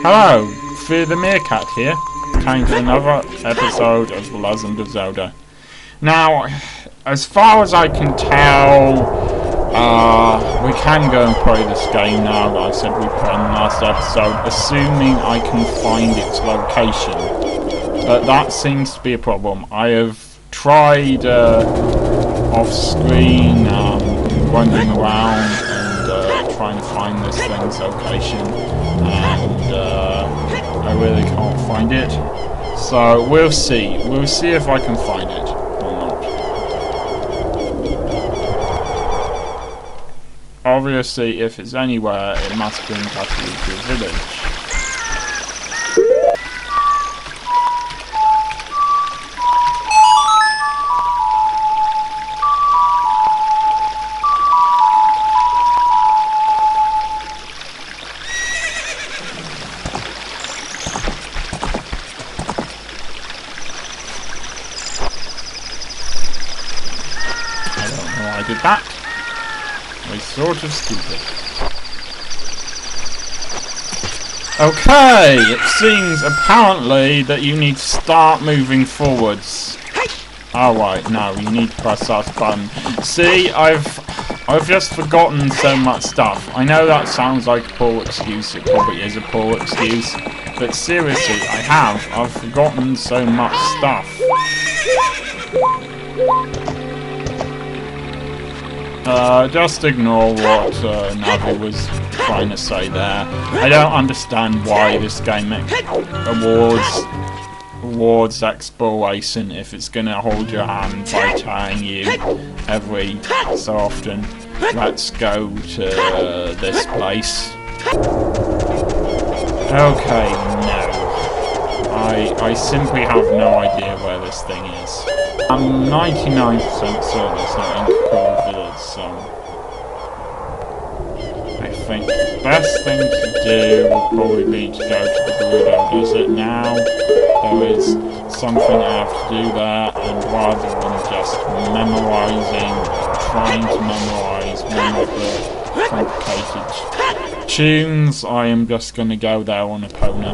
Hello, Fear the Meerkat here, coming to another episode of The Legend of Zelda. Now, as far as I can tell, we can go and play this game now that I said we played in the last episode, assuming I can find its location. But that seems to be a problem. I have tried off-screen, wandering around and trying to find this thing's location, and I really can't find it. So we'll see. We'll see if I can find it or not. Obviously, if it's anywhere, it must be in Katarika Village. I did that. I sort of stupid. Okay, it seems apparently that you need to start moving forwards. Oh right, no, you need to press that button. See, I've just forgotten so much stuff. I know that sounds like a poor excuse, it probably is a poor excuse, but seriously, I've forgotten so much stuff. Just ignore what Navi was trying to say there. I don't understand why this game awards exploration if it's going to hold your hand by telling you every so often, let's go to this place. Okay, no. I simply have no idea where this thing is. I'm 99% certain it's not in Cool Village, so I think the best thing to do would probably be to go to the Gerudo Desert now. There is something I have to do there, and rather than just memorising or trying to memorise one of the complicated tunes, I am just going to go there on Epona.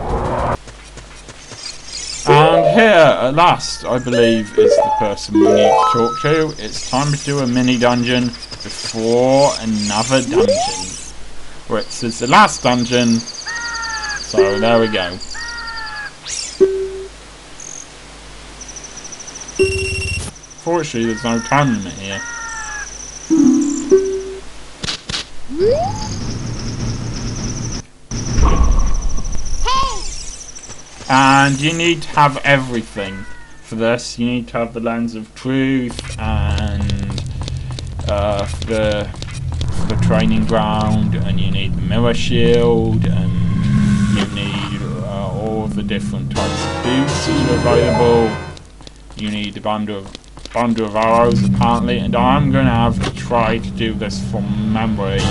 And here, at last, I believe, is the person we need to talk to. It's time to do a mini-dungeon before another dungeon. Which is the last dungeon. So, there we go. Fortunately, there's no time limit here. And you need to have everything for this. You need to have the Lens of Truth and for the training ground, and you need the mirror shield, and you need all of the different types of boots that are available. You need the bundle of arrows apparently, and I'm going to have to try to do this from memory,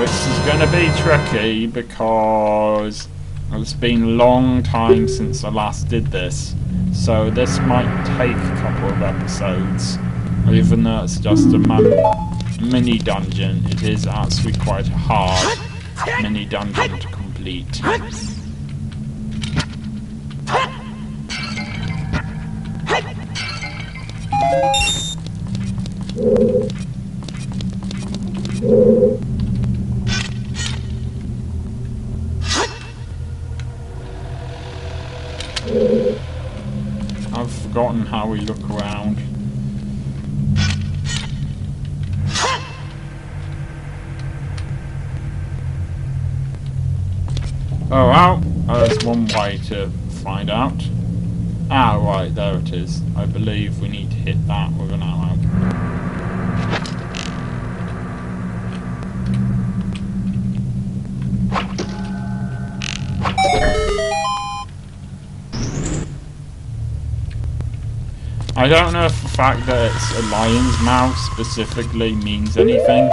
which is going to be tricky because it's been a long time since I last did this, so this might take a couple of episodes. Even though it's just a mini dungeon, it is actually quite a hard mini dungeon to complete. I've forgotten how we look around. Oh well, there's one way to find out. Ah right, there it is. I believe we need to hit that with an arrow. I don't know if the fact that it's a lion's mouth specifically means anything.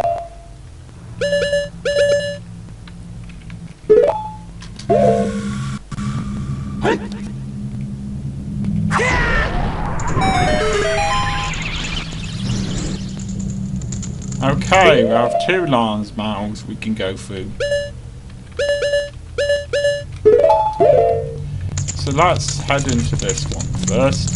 Okay, we have 2 lion's mouths we can go through. so let's head into this one first.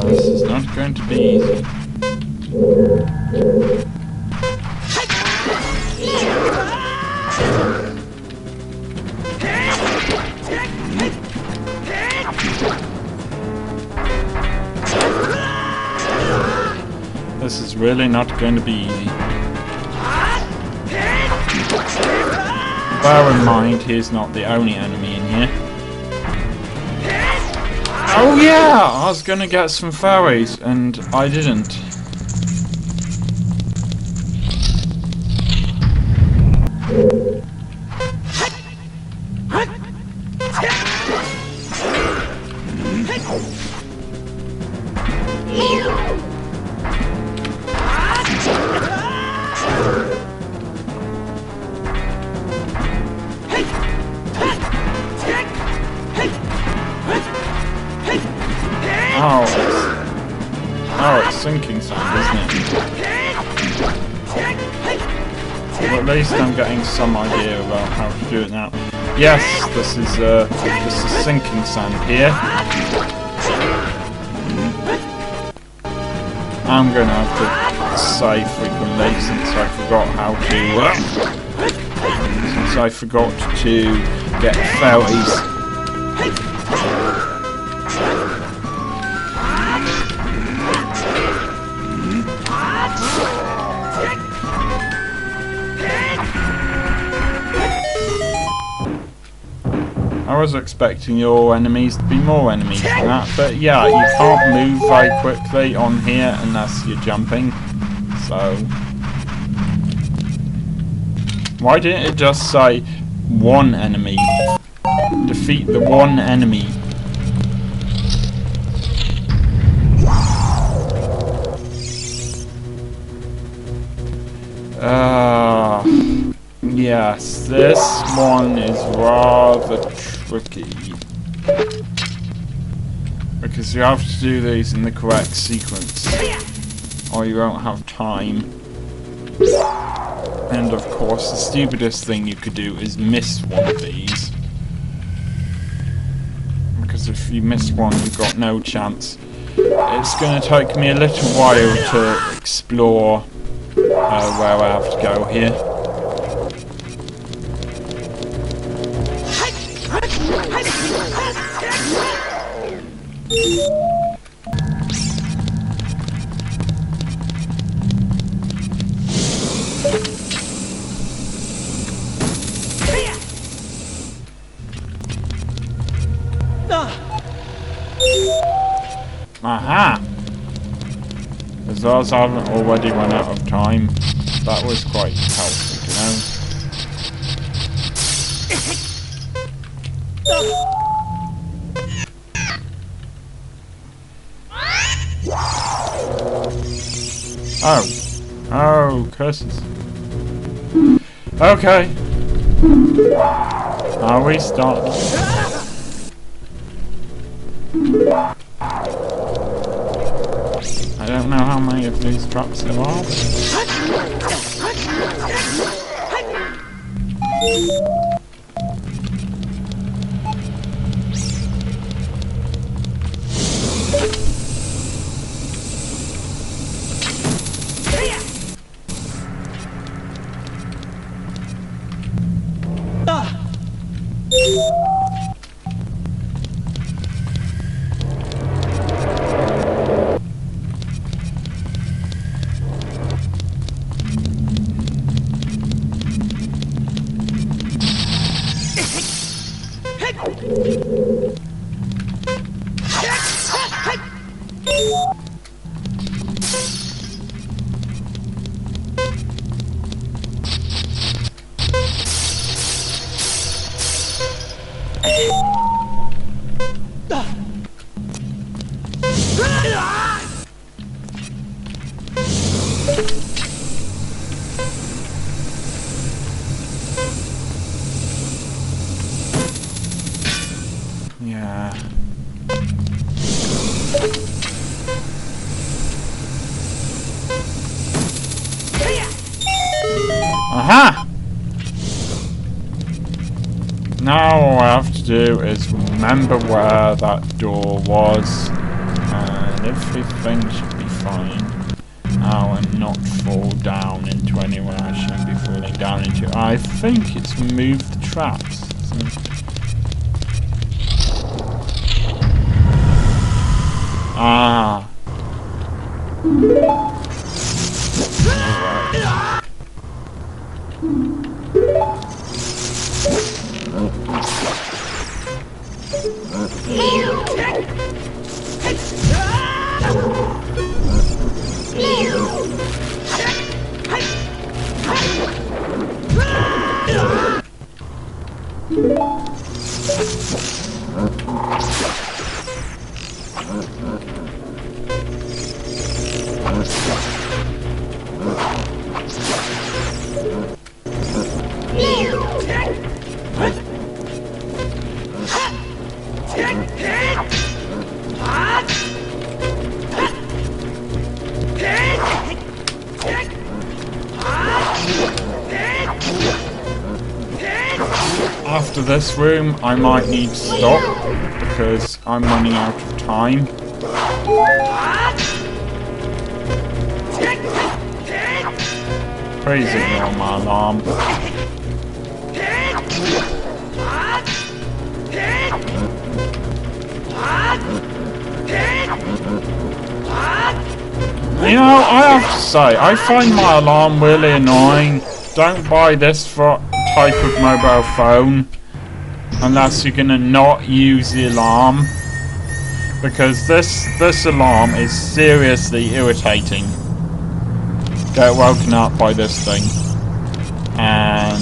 This is not going to be easy. This is really not going to be easy. Bear in mind, he's not the only enemy in here. Oh yeah! I was gonna get some fairies, and I didn't. Oh, it's sinking sand, isn't it? Well, at least I'm getting some idea about how to do it now. Yes, this is sinking sand here. I'm gonna have to save frequently since I forgot how to get fairies. I was expecting your enemies to be more enemies than that, but yeah, you can't move very quickly on here unless you're jumping, so... Why didn't it just say one enemy? Defeat the one enemy. Yes, this one is rather tricky. Because you have to do these in the correct sequence, or you won't have time. And of course, the stupidest thing you could do is miss one of these. Because if you miss one, you've got no chance. It's going to take me a little while to explore where I have to go here. Aha! As though I haven't already run out of time. That was quite helpful to know. Oh. Oh, curses. Okay. Are we stopped? I don't know how many of these traps there are. Aha! Now all I have to do is remember where that door was, and everything should be fine. Now and not fall down into anywhere I shouldn't be falling down into. I think it's moved the traps. Ah. After this room, I might need to stop because I'm running out of time. Crazy on my alarm. You know, I have to say, I find my alarm really annoying. Don't buy this for type of mobile phone unless you're gonna not use the alarm, because this alarm is seriously irritating. Get woken up by this thing, and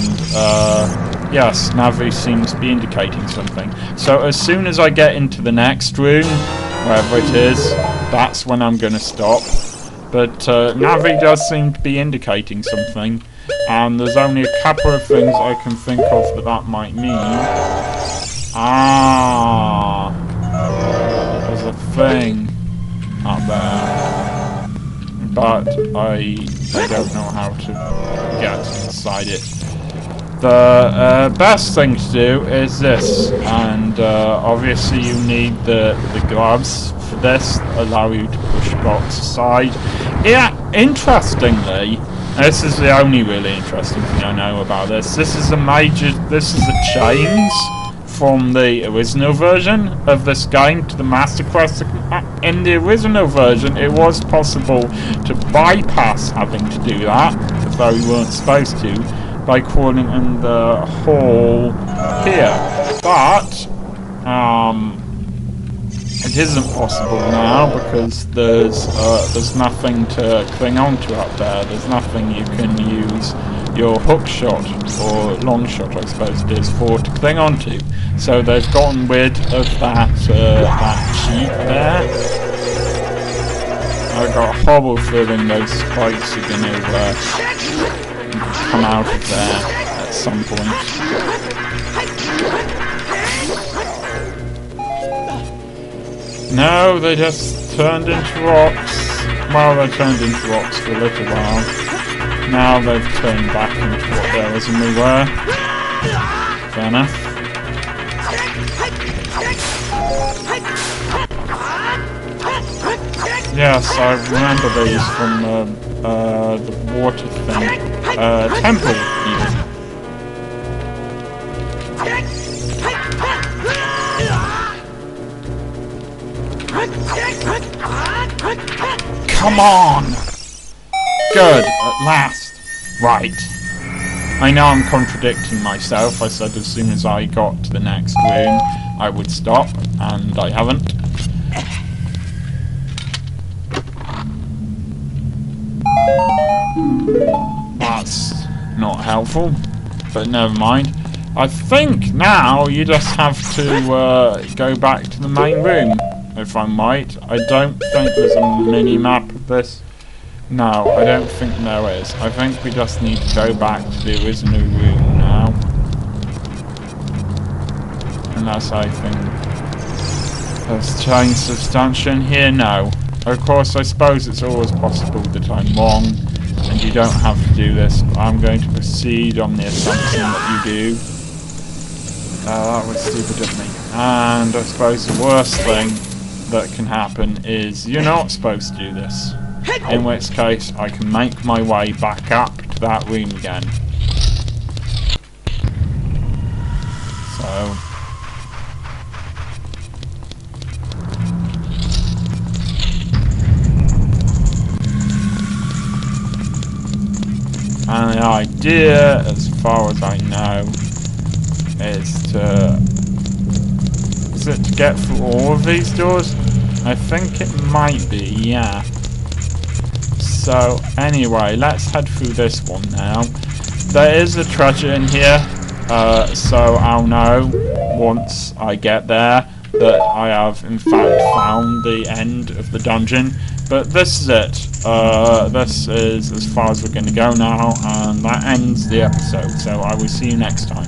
yes, Navi seems to be indicating something. So as soon as I get into the next room, wherever it is, that's when I'm gonna stop. But Navi does seem to be indicating something. And there's only a couple of things I can think of that might mean. Ah, there's a thing up there, but I don't know how to get inside it. The best thing to do is this, and obviously you need the gloves for this, allow you to push blocks aside. Yeah, interestingly, this is the only really interesting thing I know about this. This is the chains from the original version of this game to the Master Quest. In the original version, it was possible to bypass having to do that, though you weren't supposed to, by crawling in the hole here. But it isn't possible now because there's nothing to cling on to up there. There's nothing you can use your hook shot or long shot, I suppose it is, for to cling on to. So they've gotten rid of that cheat there. I've got a horrible feeling those spikes are going to come out of there at some point. No, they just turned into rocks. Well, they turned into rocks for a little while. Now they've turned back into what they originally were. Fair enough. Yes, I remember these from the water thing. Temple, even. Come on! Good, at last. Right. I know I'm contradicting myself. I said as soon as I got to the next room, I would stop, and I haven't. That's not helpful, but never mind. I think now you just have to go back to the main room, if I'm right. I don't think there's a mini-map of this. No, I don't think there is. I think we just need to go back to the original room now. Unless I think there's changed substantial in here. No. Of course, I suppose it's always possible that I'm wrong and and you don't have to do this, but I'm going to proceed on the assumption that you do. That was stupid of me. And I suppose the worst thing that can happen is you're not supposed to do this. In which case, I can make my way back up to that room again. So... and the idea, as far as I know, is to get through all of these doors? I think it might be, yeah. So anyway, let's head through this one now. There is a treasure in here, so I'll know once I get there that I have in fact found the end of the dungeon. But this is it. This is as far as we're going to go now, and that ends the episode, so I will see you next time.